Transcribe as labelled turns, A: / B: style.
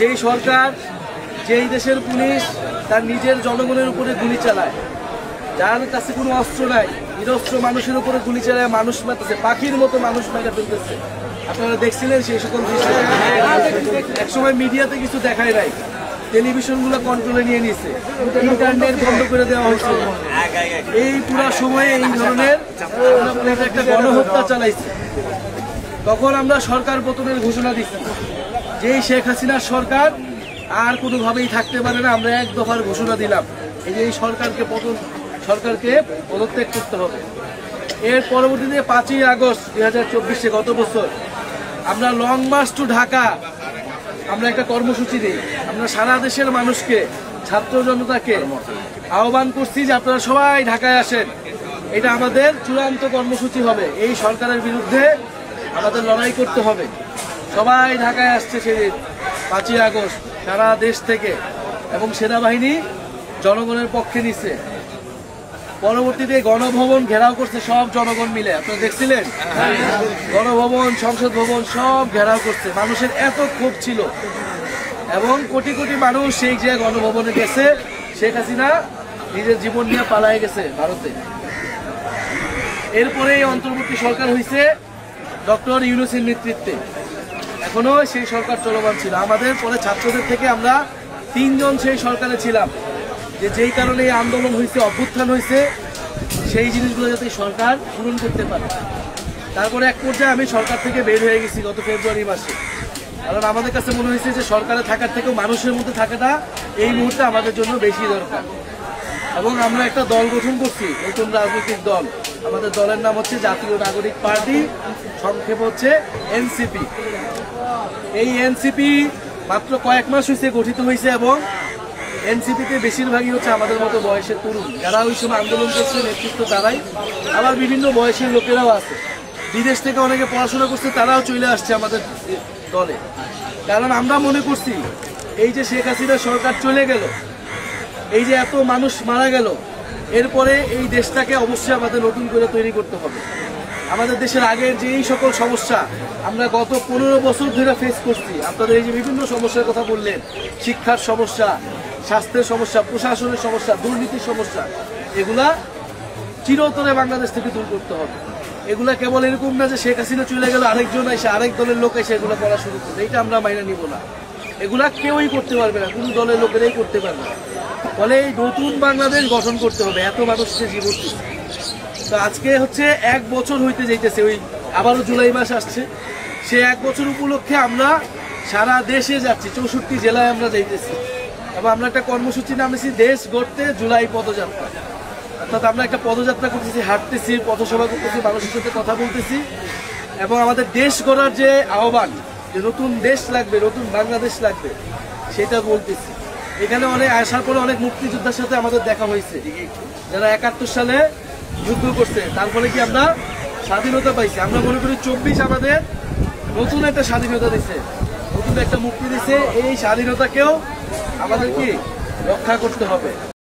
A: যেই সরকার, যেই দেশের পুলিশ তার নিজের জনগণের উপরে গুলি চালায়, যার কাছে কোনো অস্ত্র নাই, নিরস্ত্র মানুষের উপরে গুলি চালায় মানুষ মারতেছে, পাখির মতো মানুষ মেরে ফেলতেছে। আপনারা দেখছিলেন সেই সকল বিষয়। একসময় মিডিয়াতে কিছু দেখায় নাই, টেলিভিশনগুলো কন্ট্রোলে নিয়ে নিয়েছে, ইন্টারনেট বন্ধ করে দেওয়া হয়েছে। এই পুরো সময়ে এই ধরনের একটা গণহত্যা চালাইছে। তখন আমরা সরকার পতনের ঘোষণা দিচ্ছি, যেই শেখ হাসিনার সরকার আর কোনোভাবেই থাকতে পারে না। আমরা এক দফার ঘোষণা দিলাম, এই সরকারকে পদত্যাগ করতে হবে। এর পরবর্তীতে 5ই আগস্ট 2024 গত বছর আমরা লং মার্চ টু ঢাকা আমরা একটা কর্মসূচি দিই। আমরা সারা দেশের মানুষকে, ছাত্র জনতাকে আহ্বান করছি যে আপনারা সবাই ঢাকায় আসেন। এটা আমাদের চূড়ান্ত কর্মসূচি হবে। এই সরকারের বিরুদ্ধে আমাদের লড়াই করতে হবে। সবাই ঢাকায় আসছে সেদিন 5ই আগস্ট সারা দেশ থেকে, এবং সেনাবাহিনী জনগণের পক্ষে নিচ্ছে। পরবর্তীতে গণভবন ঘেরাও করছে সব জনগণ মিলে, আপনারা দেখছিলেন। গণভবন, সংসদ ভবন সব ঘেরাও করছে। মানুষের এত ক্ষোভ ছিল, এবং কোটি কোটি মানুষ সেই যে গণভবনে গেছে। শেখ হাসিনা নিজের জীবন নিয়ে পালায় গেছে ভারতে। এরপরে এই অন্তর্বর্তী সরকার হয়েছে ডক্টর ইউনূসের নেতৃত্বে, এখনো সেই সরকার চলমান ছিল। আমাদের পরে ছাত্রদের থেকে আমরা 3 জন সেই সরকারে ছিলাম, যেই কারণে এই আন্দোলন হয়েছে, অভ্যুত্থান হয়েছে, সেই জিনিসগুলো যাতে সরকার পূরণ করতে পারে। তারপরে এক পর্যায়ে আমি সরকার থেকে বের হয়ে গেছি গত ফেব্রুয়ারি মাসে, কারণ আমাদের কাছে মনে হয়েছে যে সরকারে থাকার থেকেও মানুষের মধ্যে থাকাটা এই মুহূর্তে আমাদের জন্য বেশি দরকার। এবং আমরা একটা দল গঠন করছি, নতুন রাজনৈতিক দল। আমাদের দলের নাম হচ্ছে জাতীয় নাগরিক পার্টি, সংক্ষেপ হচ্ছে এনসিপি। এই এনসিপি মাত্র কয়েক মাস হয়েছে গঠিত হয়েছে, এবং এনসিপিতে বেশিরভাগই হচ্ছে আমাদের মতো বয়সের তরুণ, যারা ওই সময় আন্দোলন করছে, নেতৃত্ব তারাই। আবার বিভিন্ন বয়সের লোকেরাও আছে, বিদেশ থেকে অনেকে পড়াশোনা করছে, তারাও চলে আসছে আমাদের দলে। কারণ আমরা মনে করছি এই যে শেখ হাসিনার সরকার চলে গেল, এই যে এত মানুষ মারা গেল, এরপরে এই দেশটাকে অবশ্যই আমাদের নতুন করে তৈরি করতে হবে। আমাদের দেশের আগের যে এই সকল সমস্যা আমরা গত 15 বছর ধরে ফেস করছি, আপনাদের এই যে বিভিন্ন সমস্যার কথা বললেন, শিক্ষার সমস্যা, স্বাস্থ্যের সমস্যা, প্রশাসনের সমস্যা, দুর্নীতির সমস্যা, এগুলা চিরতরে বাংলাদেশ থেকে দূর করতে হবে। এগুলা কেবল এরকম না যে শেখ হাসিনা চলে গেল, আরেকজন এসে, আরেক দলের লোক এসে এগুলো করা শুরু করবে, এটা আমরা মাইনে নিব না। এগুলা কেউই করতে পারবে না, কোনো দলের লোকেরাই করতে পারবে না। ফলে এই নতুন বাংলাদেশ গঠন করতে হবে, এত মানুষকে জীবন। তো আজকে হচ্ছে 1 বছর হইতে যাইতেছে, ওই আবারও জুলাই মাস আসছে, সে 1 বছর উপলক্ষে আমরা সারা দেশে যাচ্ছি, 64 জেলায় আমরা যাইতেছি। এবং আমরা একটা কর্মসূচি নামেছি দেশ গড়তে জুলাই পদযাত্রা। অর্থাৎ আমরা একটা পদযাত্রা করতেছি, হাঁটতেছি, পথসভা করতেছি, মানুষের সাথে কথা বলতেছি, এবং আমাদের দেশ গড়ার যে আহ্বান, যে নতুন দেশ লাগবে, নতুন বাংলাদেশ লাগবে, সেটা বলতেছি। এখানে অনেক আসার পরে অনেক মুক্তিযোদ্ধার সাথে আমাদের দেখা হয়েছে, যারা 71 সালে যুদ্ধ করছে। তার ফলে কি আমরা স্বাধীনতা পাইছি। আমরা মনে করি 24 আমাদের নতুন একটা স্বাধীনতা দিচ্ছে, নতুন একটা মুক্তি দিচ্ছে। এই স্বাধীনতাকেও আমাদের কি রক্ষা করতে হবে।